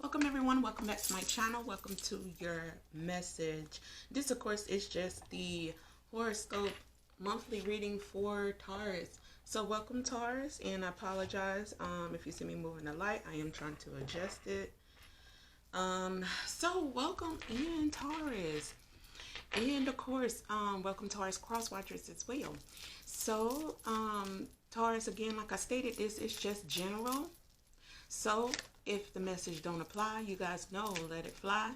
Welcome everyone, welcome back to my channel, welcome to your message. This of course is just the horoscope monthly reading for Taurus. So welcome Taurus, and I apologize if you see me moving the light. I am trying to adjust it. So welcome in Taurus. And of course, welcome Taurus cross watchers as well. So Taurus, again, like I stated, this is just general. So if the message don't apply, you guys know, let it fly.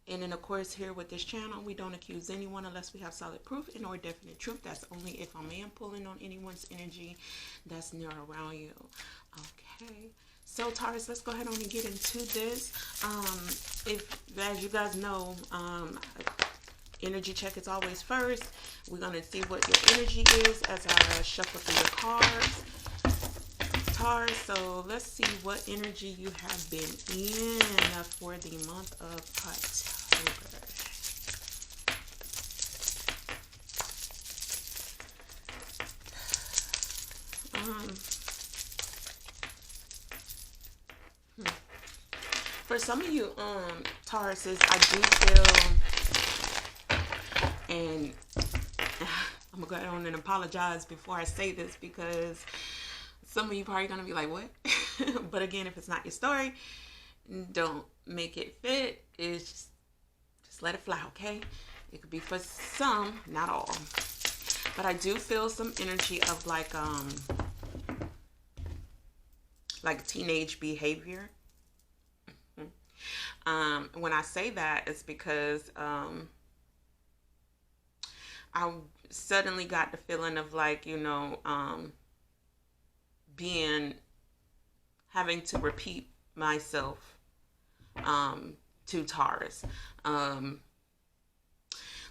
And then of course, here with this channel, we don't accuse anyone unless we have solid proof and or definite truth. That's only if I am pulling on anyone's energy that's near around you. Okay. So Taurus, let's go ahead on and get into this. If, as you guys know, energy check is always first. We're going to see what your energy is as I shuffle through your cards. Taurus, so let's see what energy you have been in for the month of October. For some of you Tauruses, I do feel, and I'm gonna go ahead on and apologize before I say this, because some of you probably gonna be like, what? But again, if it's not your story, don't make it fit. It's just let it fly, okay? It could be for some, not all. But I do feel some energy of like teenage behavior. When I say that, it's because I suddenly got the feeling of like, having to repeat myself to Taurus,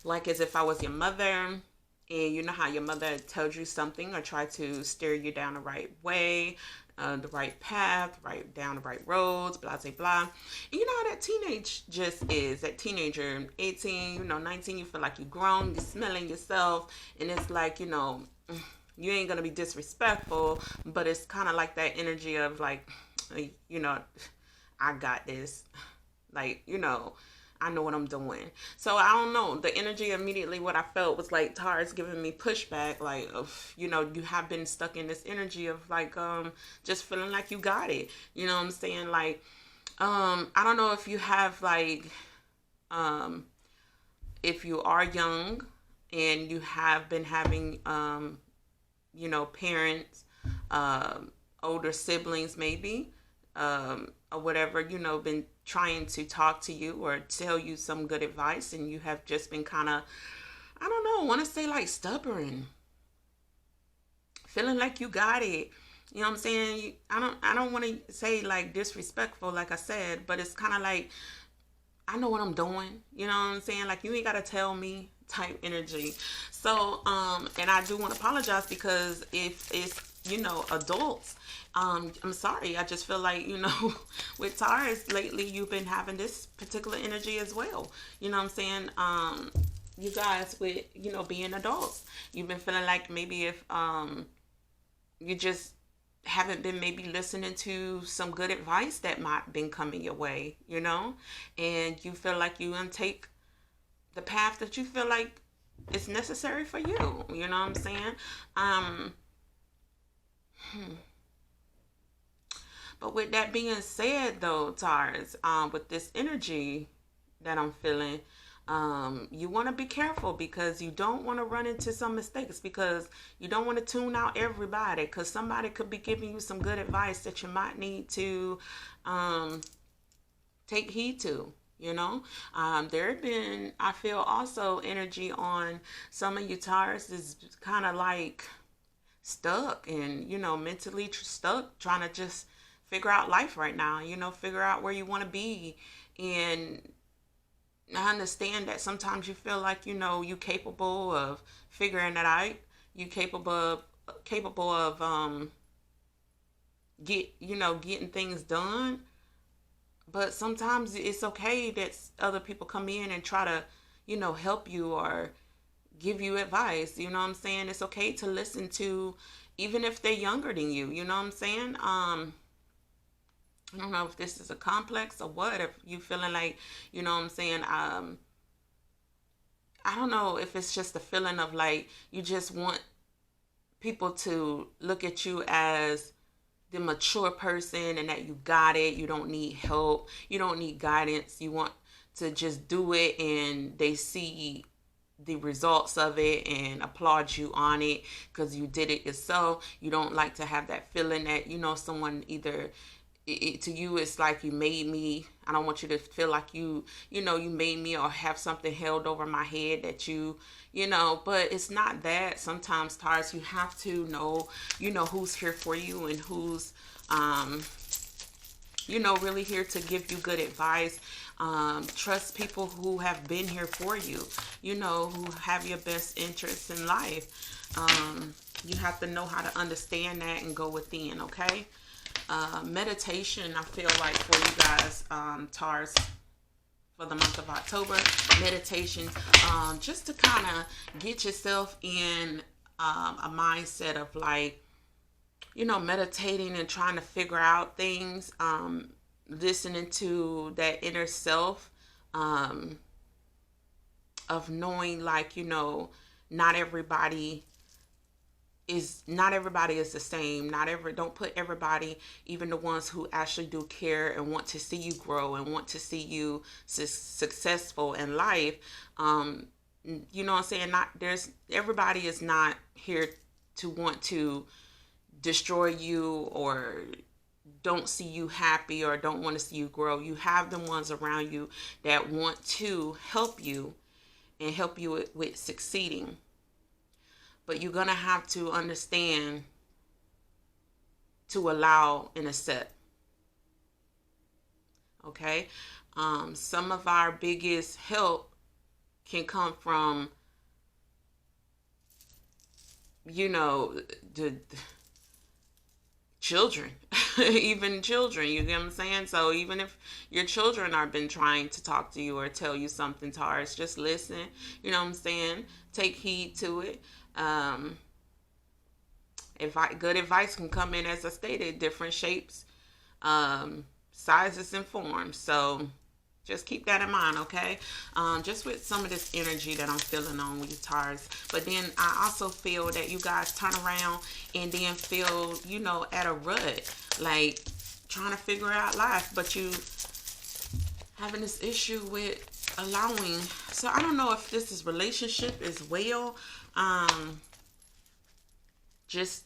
like as if I was your mother, and you know how your mother tells you something or try to steer you down the right way, the right path, right down the right roads, blah blah blah. And you know how that teenage just is, that teenager, 18, 19, you feel like you've grown, you're smelling yourself, and it's like, you ain't gonna be disrespectful, but it's kind of like that energy of like, I got this, like, I know what I'm doing. So I don't know, the energy immediately, what I felt was like Taurus giving me pushback, like, you have been stuck in this energy of like, just feeling like you got it. You know what I'm saying? Like, I don't know if you have like, if you are young and you have been having, parents, older siblings maybe, or whatever, been trying to talk to you or tell you some good advice, and you have just been kind of, I don't know, want to say like stubborn, feeling like you got it. You know what I'm saying? I don't want to say like disrespectful, like I said, but it's kind of like, I know what I'm doing. You know what I'm saying? Like, you ain't got to tell me type energy. So, and I do want to apologize, because if it's, adults, I'm sorry. I just feel like, with Taurus lately, you've been having this particular energy as well. You know what I'm saying? You guys with, being adults, you've been feeling like maybe if, you just haven't been maybe listening to some good advice that might been coming your way, and you feel like you take the path that you feel like is necessary for you. You know what I'm saying? But with that being said, though, Taurus, with this energy that I'm feeling, you want to be careful, because you don't want to run into some mistakes, because you don't want to tune out everybody, because somebody could be giving you some good advice that you might need to take heed to. There have been, I feel also energy on some of you Taurus is kind of like stuck and, mentally stuck, trying to just figure out life right now, figure out where you want to be. And I understand that sometimes you feel like, you're capable of figuring it out. You capable of getting things done. But sometimes it's okay that other people come in and try to, help you or give you advice. You know what I'm saying? It's okay to listen to, even if they're younger than you. You know what I'm saying? I don't know if this is a complex or what, if you feeling like, you know what I'm saying, I don't know if it's just a feeling of like you just want people to look at you as the mature person and that you got it. You don't need help. You don't need guidance. You want to just do it and they see the results of it and applaud you on it because you did it yourself. You don't like to have that feeling that, you know, someone either to you it's like you made me. I don't want you to feel like you know, you made me or have something held over my head that you know, but it's not that. Sometimes, Taurus, you have to know, you know, who's here for you and who's you know, really here to give you good advice. Trust people who have been here for you, you know, who have your best interests in life. You have to know how to understand that and go within, okay? Meditation, I feel like for you guys, Taurus, for the month of October, meditation, just to kind of get yourself in a mindset of like, you know, meditating and trying to figure out things, listening to that inner self, of knowing like, you know, not everybody is the same. Don't put everybody, even the ones who actually do care and want to see you grow and want to see you successful in life. You know what I'm saying? Everybody is not here to want to destroy you or don't see you happy or don't want to see you grow. You have the ones around you that want to help you and help you with succeeding. But you're going to have to understand to allow and accept. Okay? Some of our biggest help can come from, you know, the children. Even children, you get what I'm saying? So even if your children are been trying to talk to you or tell you something, Taurus, just listen. You know what I'm saying? Take heed to it. Good advice can come in, as I stated, different shapes, sizes, and forms. So just keep that in mind, okay? Just with some of this energy that I'm feeling on with you, Taurus. But then I also feel that you guys turn around and then feel, you know, at a rut, like trying to figure out life, but you having this issue with allowing. So I don't know if this is relationship as well. Just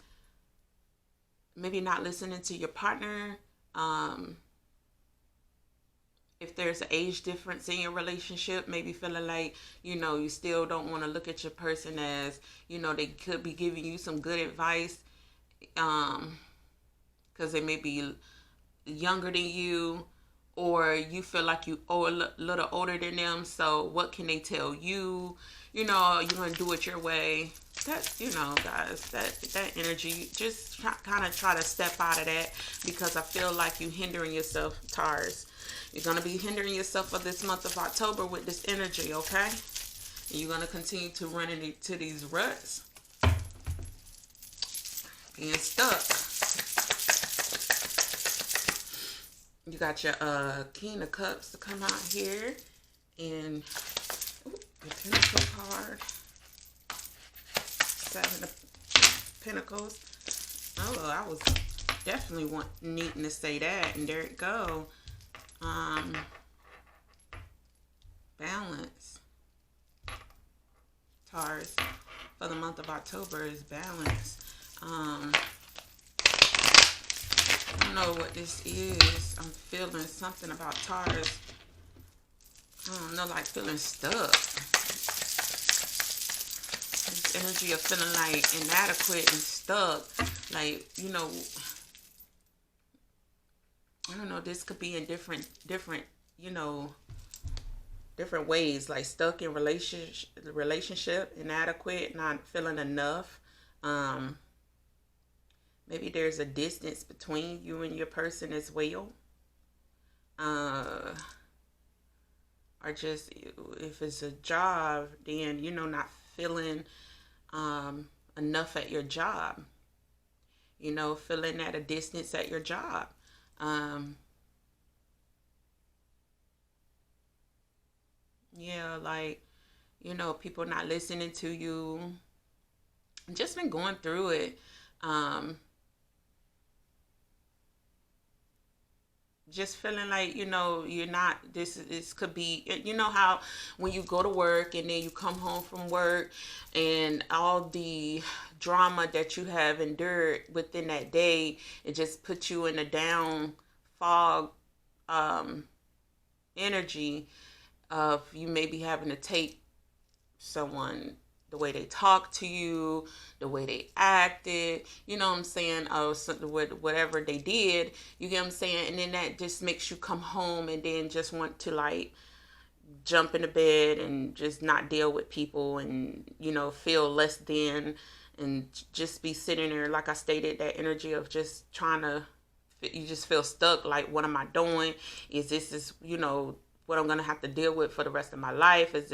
maybe not listening to your partner. If there's an age difference in your relationship, maybe feeling like, you know, you still don't want to look at your person as, you know, they could be giving you some good advice, because they may be younger than you, or you feel like you owe a little older than them. So what can they tell you? You know, you're going to do it your way. That, you know, guys, that energy, just kind of try to step out of that, because I feel like you hindering yourself, Taurus. You're going to be hindering yourself for this month of October with this energy, okay? And you're going to continue to run into these ruts, being stuck. You got your King of Cups to come out here, and the Pentacle card, Seven of Pentacles. Oh, I was definitely needing to say that, and there it go. Balance. Taurus for the month of October is balance. I don't know what this is. I'm feeling something about Taurus. I don't know, like feeling stuck. This energy of feeling like inadequate and stuck. Like, you know, I don't know, this could be in different, you know, different ways, like stuck in relationship, inadequate, not feeling enough. Maybe there's a distance between you and your person as well. Or just if it's a job, then, you know, not feeling enough at your job. You know, feeling at a distance at your job. Yeah, like, people not listening to you. Just been going through it. Um, just feeling like, you're not, this could be, how when you go to work and then you come home from work and all the drama that you have endured within that day, it just puts you in a down fog, um, energy of you maybe having to take someone, the way they talk to you, the way they acted, you know what I'm saying, or whatever they did, you get what I'm saying, and then that just makes you come home and then just want to like jump into bed and just not deal with people and feel less than, and just be sitting there, like I stated, that energy of just trying to, you just feel stuck, like what am I doing, is what I'm gonna have to deal with for the rest of my life, is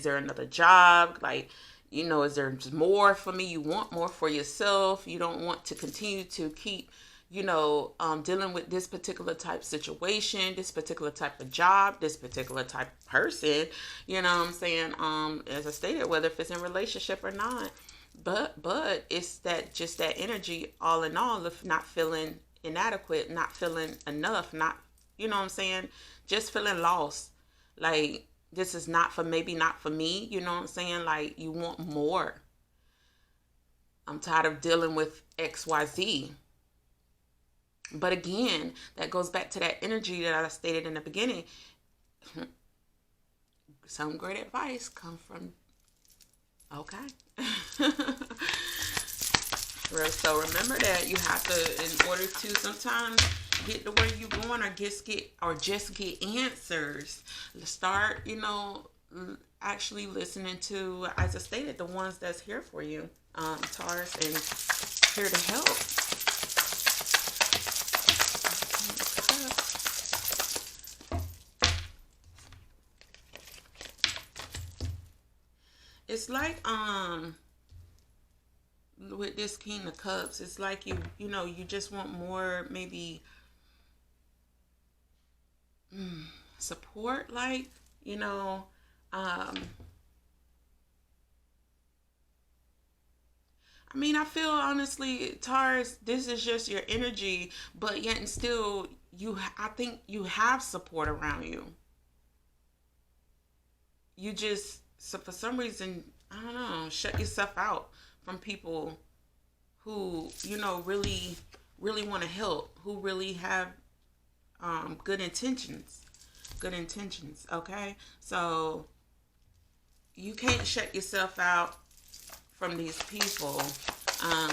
there another job, like, is there just more for me, you want more for yourself, you don't want to continue to keep dealing with this particular type of situation, this particular type of job, this particular type of person, you know what I'm saying? As I stated, whether if it's in relationship or not. But it's that, just that energy, all in all, of not feeling inadequate, not feeling enough, not, you know what I'm saying? Just feeling lost. Like, this is not for, maybe not for me, you know what I'm saying? Like, you want more. I'm tired of dealing with XYZ. But again, that goes back to that energy that I stated in the beginning. Some great advice come from, okay. So remember that you have to, in order to sometimes get to where you going, or just get answers, start, actually listening to, as I stated, the ones that's here for you, Taurus, and here to help. It's like, with this King of Cups, it's like you just want more, maybe support, like, I mean, I feel, honestly, Taurus, this is just your energy, but yet and still, I think you have support around you. You just, so for some reason, I don't know, shut yourself out from people who, really, really want to help, who really have good intentions. Good intentions, okay? So you can't shut yourself out from these people. I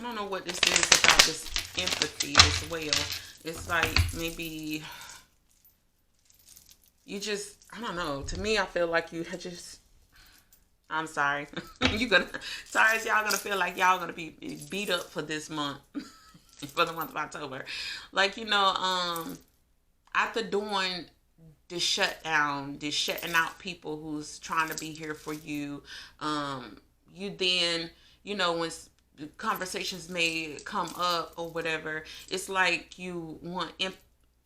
don't know what this is about this empathy as well. It's like, maybe you just, I don't know. To me, I feel like you just, I'm sorry. Sorry, y'all gonna feel like y'all gonna be beat up for this month, for the month of October. Like, after doing this shutdown, this shutting out people who's trying to be here for you, you then, when conversations may come up or whatever, it's like you want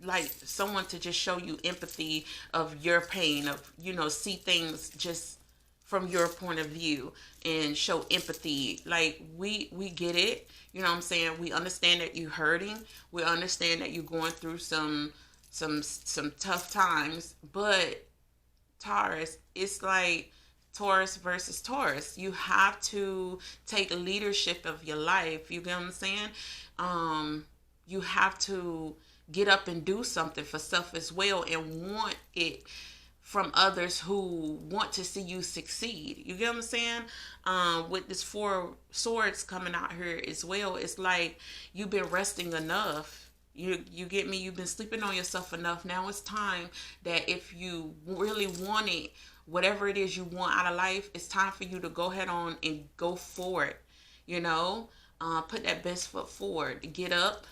like someone to just show you empathy of your pain, of, see things just from your point of view, and show empathy. Like, we get it, you know what I'm saying? We understand that you're hurting, we understand that you're going through some tough times, but Taurus, it's like Taurus versus Taurus. You have to take leadership of your life. You get what I'm saying? You have to get up and do something for self as well, and want it from others who want to see you succeed. You get what I'm saying? With this 4 swords coming out here as well, it's like you've been resting enough. You get me? You've been sleeping on yourself enough. Now it's time that if you really want it, whatever it is you want out of life, it's time for you to go ahead on and go for it. Put that best foot forward. Get up,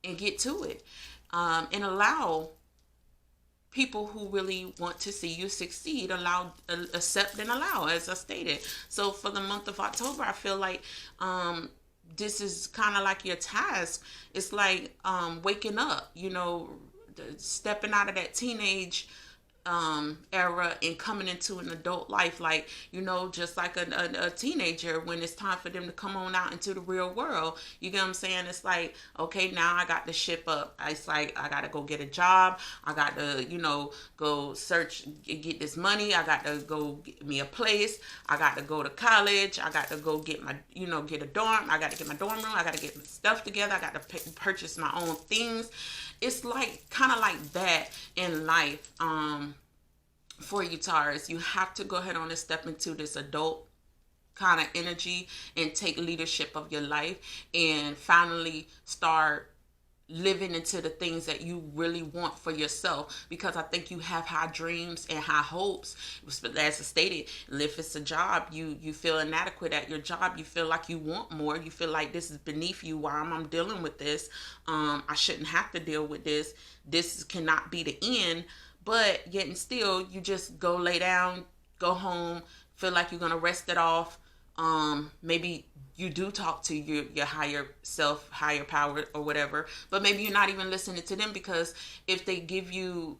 and get to it, and allow people who really want to see you succeed, accept and allow, as I stated. So for the month of October, I feel like this is kind of like your task. It's like waking up, stepping out of that teenage era and coming into an adult life, like, just like a teenager, when it's time for them to come on out into the real world. You get what I'm saying? It's like, okay, now I got to ship up. It's like, I got to go get a job. I got to, go search, get this money. I got to go get me a place. I got to go to college. I got to go get my, get a dorm. I got to get my dorm room. I got to get my stuff together. I got to purchase my own things. It's like kind of like that in life. For you, Taurus, you have to go ahead on and step into this adult kind of energy and take leadership of your life and finally start living into the things that you really want for yourself, because I think you have high dreams and high hopes. As I stated, if it's a job, you feel inadequate at your job, you feel like you want more, you feel like this is beneath you. Why am I dealing with this? I shouldn't have to deal with this. This cannot be the end. But yet and still, you just go lay down, go home, feel like you're going to rest it off. Maybe you do talk to your higher self, higher power or whatever, but maybe you're not even listening to them, because if they give you,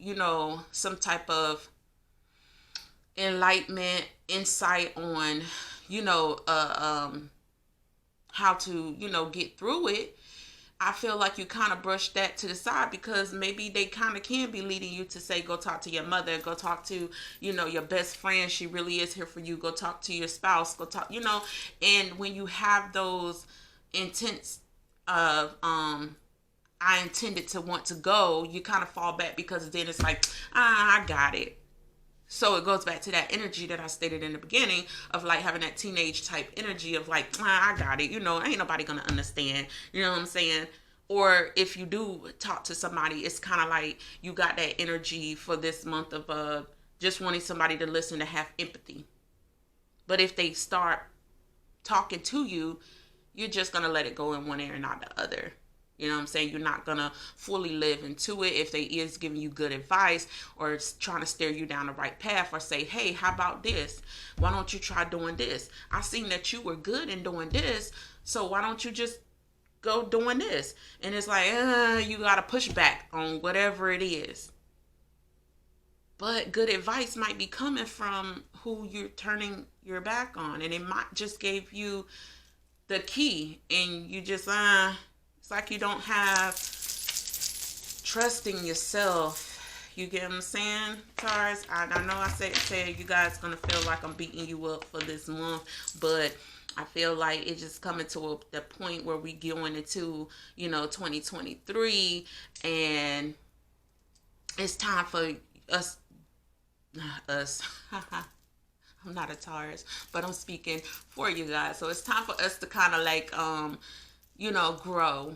some type of enlightenment, insight on, how to, get through it, I feel like you kind of brush that to the side, because maybe they kind of can be leading you to say, go talk to your mother, go talk to, your best friend. She really is here for you. Go talk to your spouse, go talk, and when you have those intents of, I intended to want to go, you kind of fall back, because then it's like, I got it. So it goes back to that energy that I stated in the beginning of like having that teenage type energy of like, I got it. Ain't nobody going to understand. You know what I'm saying? Or if you do talk to somebody, it's kind of like you got that energy for this month of just wanting somebody to listen, to have empathy. But if they start talking to you, you're just going to let it go in one ear and not the other. You know what I'm saying? You're not going to fully live into it. If they is giving you good advice or trying to steer you down the right path, or say, hey, how about this? Why don't you try doing this? I seen that you were good in doing this, so why don't you just go doing this? And it's like, you got to push back on whatever it is. But good advice might be coming from who you're turning your back on. And it might just give you the key, and you just, it's like you don't have trust in yourself. You get what I'm saying, Taurus? I know I said you guys gonna feel like I'm beating you up for this month, but I feel like it's just coming to the point where we going into, 2023, and it's time for us. I'm not a Taurus, but I'm speaking for you guys. So it's time for us to kind of like, grow.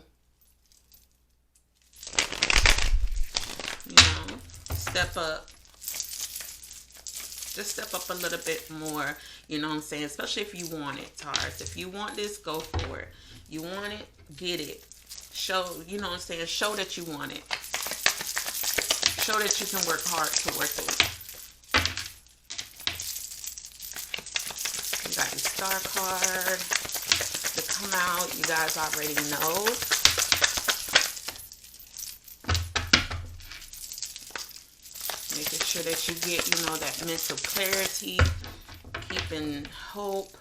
Step up. Just step up a little bit more. You know what I'm saying? Especially if you want it, Taurus. If you want this, go for it. You want it, get it. Show, you know what I'm saying? Show that you want it. Show that you can work hard to work it. You got your star card to come out. You guys already know. Making sure that you get, that mental clarity, keeping hope,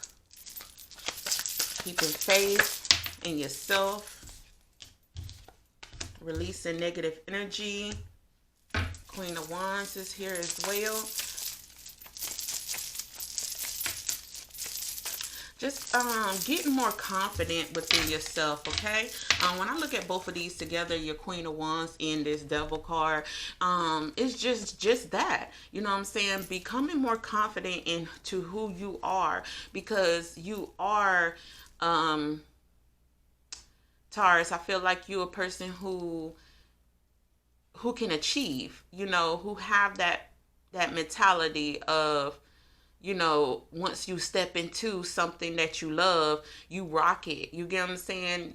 keeping faith in yourself, releasing negative energy. Queen of Wands is here as well. Just getting more confident within yourself, okay? When I look at both of these together, your Queen of Wands and this Devil card, it's just that. You know what I'm saying? Becoming more confident into who you are, because you are, Taurus, I feel like you're a person who can achieve, who have that mentality of, once you step into something that you love, you rock it. You get what I'm saying?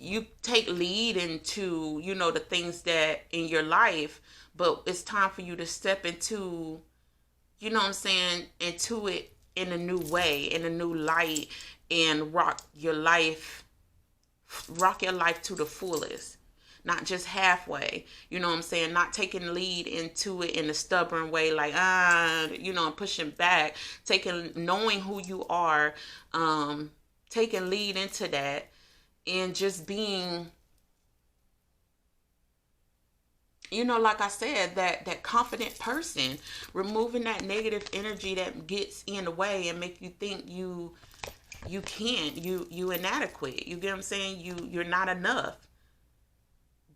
you take lead into, you know, the things that in your life, but it's time for you to step into, you know what I'm saying, into it in a new way, in a new light, and rock your life to the fullest, not just halfway. You know what I'm saying? Not taking lead into it in a stubborn way, like you know, pushing back. Knowing who you are, taking lead into that, and just being, you know, like I said, that confident person, removing that negative energy that gets in the way and make you think you can't, you inadequate. You get what I'm saying? You're not enough.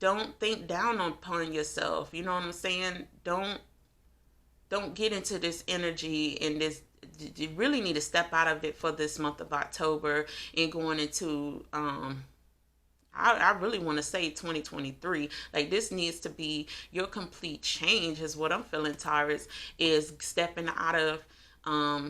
Don't think down upon yourself. You know what I'm saying? Don't get into this energy and this. You really need to step out of it for this month of October and going into I really want to say 2023. Like, this needs to be your complete change, is what I'm feeling, Taurus, is stepping out of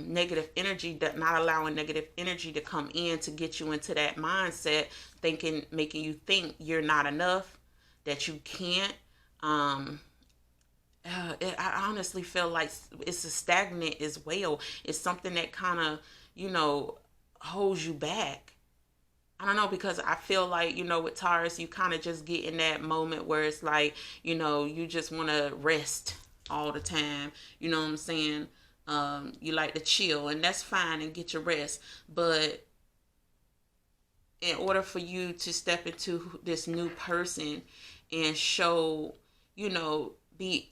negative energy, not allowing negative energy to come in to get you into that mindset, making you think you're not enough, that you can't. I honestly feel like it's a stagnant as well. It's something that kind of, you know, holds you back. I don't know, because I feel like, you know, with Taurus, you kind of just get in that moment where it's like, you know, you just want to rest all the time. You know what I'm saying? You like to chill, and that's fine, and get your rest. But in order for you to step into this new person and show, you know, be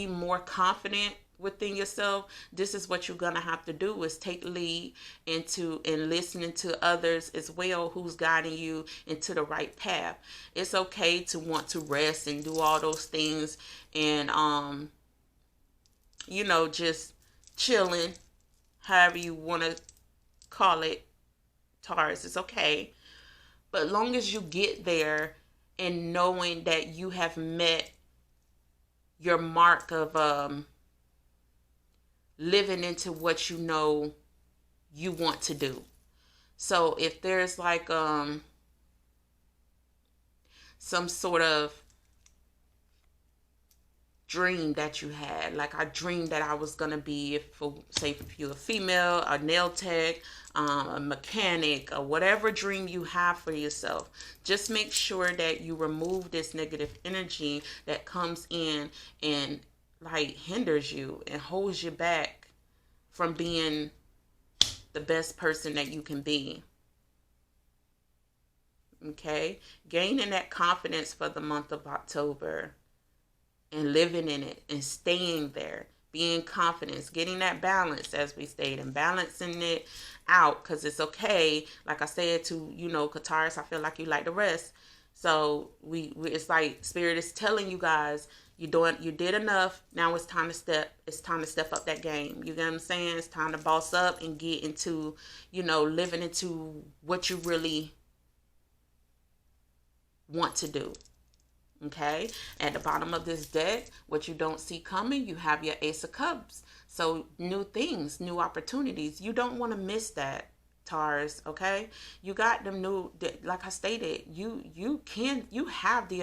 more confident within yourself, this is what you're gonna have to do, is take lead and listening to others as well, who's guiding you into the right path. It's okay to want to rest and do all those things, and you know, just chilling, however you want to call it, Taurus. It's okay, but long as you get there and knowing that you have met your mark of living into what you know you want to do. So if there's like some sort of dream that you had, like I dreamed that I was gonna be, if you're a female, a nail tech, a mechanic, or whatever dream you have for yourself, just make sure that you remove this negative energy that comes in and like hinders you and holds you back from being the best person that you can be. Okay? Gaining that confidence for the month of October and living in it and staying there, being confident, getting that balance, as we stated, and balancing it out, because it's okay. Like I said, to, you know, Taurus, I feel like you like the rest. So it's like Spirit is telling you guys, you did enough. Now it's time to step up that game. You get what I'm saying? It's time to boss up and get into, you know, living into what you really want to do. Okay, at the bottom of this deck, what you don't see coming, you have your Ace of Cups. So new things, new opportunities. You don't want to miss that, Taurus. Okay, you got them new. Like I stated, you have the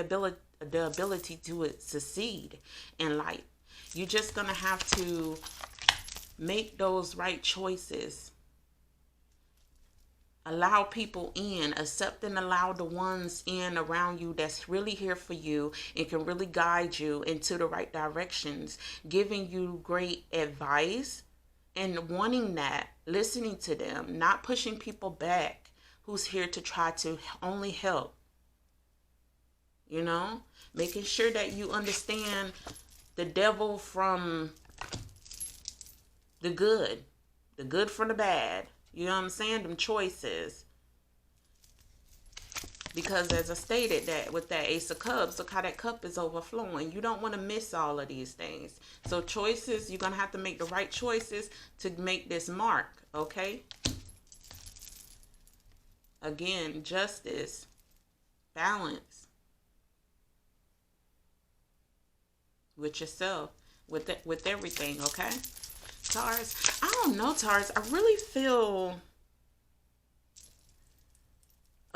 ability to succeed in life. You're just gonna have to make those right choices. Allow people in, accept and allow the ones in around you that's really here for you and can really guide you into the right directions, giving you great advice and wanting that, listening to them, not pushing people back, who's here to try to only help. You know, making sure that you understand the devil from the good from the bad. You know what I'm saying? Them choices. Because as I stated, that with that Ace of Cups, look how that cup is overflowing. You don't want to miss all of these things. So choices, you're going to have to make the right choices to make this mark, okay? Again, justice, balance with yourself, with everything, okay? Taurus, I don't know, Taurus. I really feel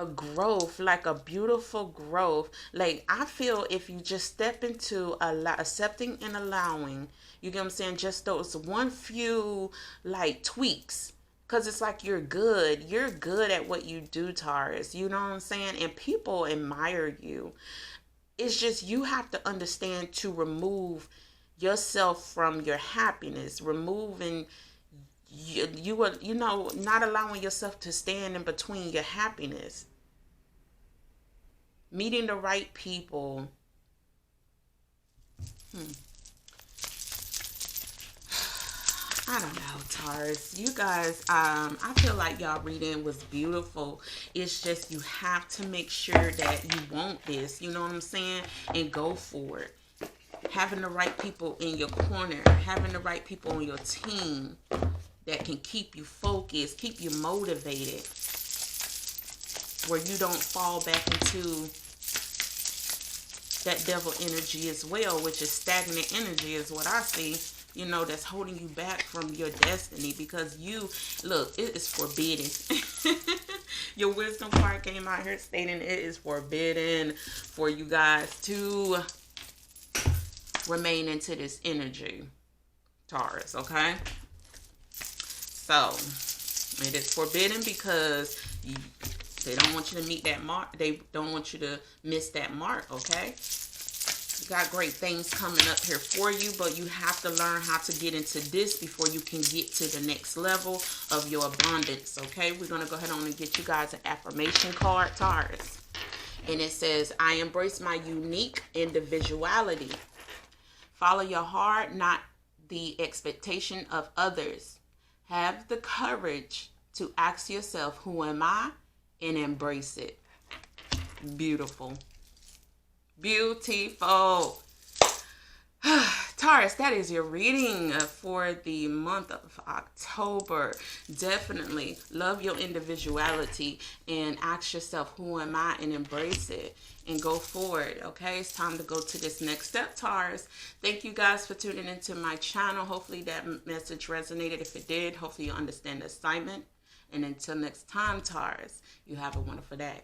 a growth, like a beautiful growth. Like, I feel if you just step into accepting and allowing, you get what I'm saying, just those one few like tweaks, because it's like you're good at what you do, Taurus, you know what I'm saying, and people admire you. It's just you have to understand to remove yourself from your happiness, removing you know, not allowing yourself to stand in between your happiness, meeting the right people. I don't know, Taurus. You guys, I feel like y'all reading was beautiful. It's just you have to make sure that you want this, you know what I'm saying? And go for it. Having the right people in your corner, having the right people on your team that can keep you focused, keep you motivated, where you don't fall back into that devil energy as well, which is stagnant energy is what I see, you know, that's holding you back from your destiny. Because you, look, it is forbidden. Your wisdom card came out here stating it is forbidden for you guys to remain into this energy, Taurus, okay? So, it is forbidden because they don't want you to meet that mark. They don't want you to miss that mark, okay? You got great things coming up here for you, but you have to learn how to get into this before you can get to the next level of your abundance, okay? We're going to go ahead on and get you guys an affirmation card, Taurus. And it says, I embrace my unique individuality. Follow your heart, not the expectation of others. Have the courage to ask yourself, who am I? And embrace it. Beautiful. Beautiful. Taurus, that is your reading for the month of October. Definitely love your individuality and ask yourself, who am I? And embrace it and go forward. Okay, it's time to go to this next step, Taurus. Thank you guys for tuning into my channel. Hopefully that message resonated. If it did, hopefully you understand the assignment. And until next time, Taurus, you have a wonderful day.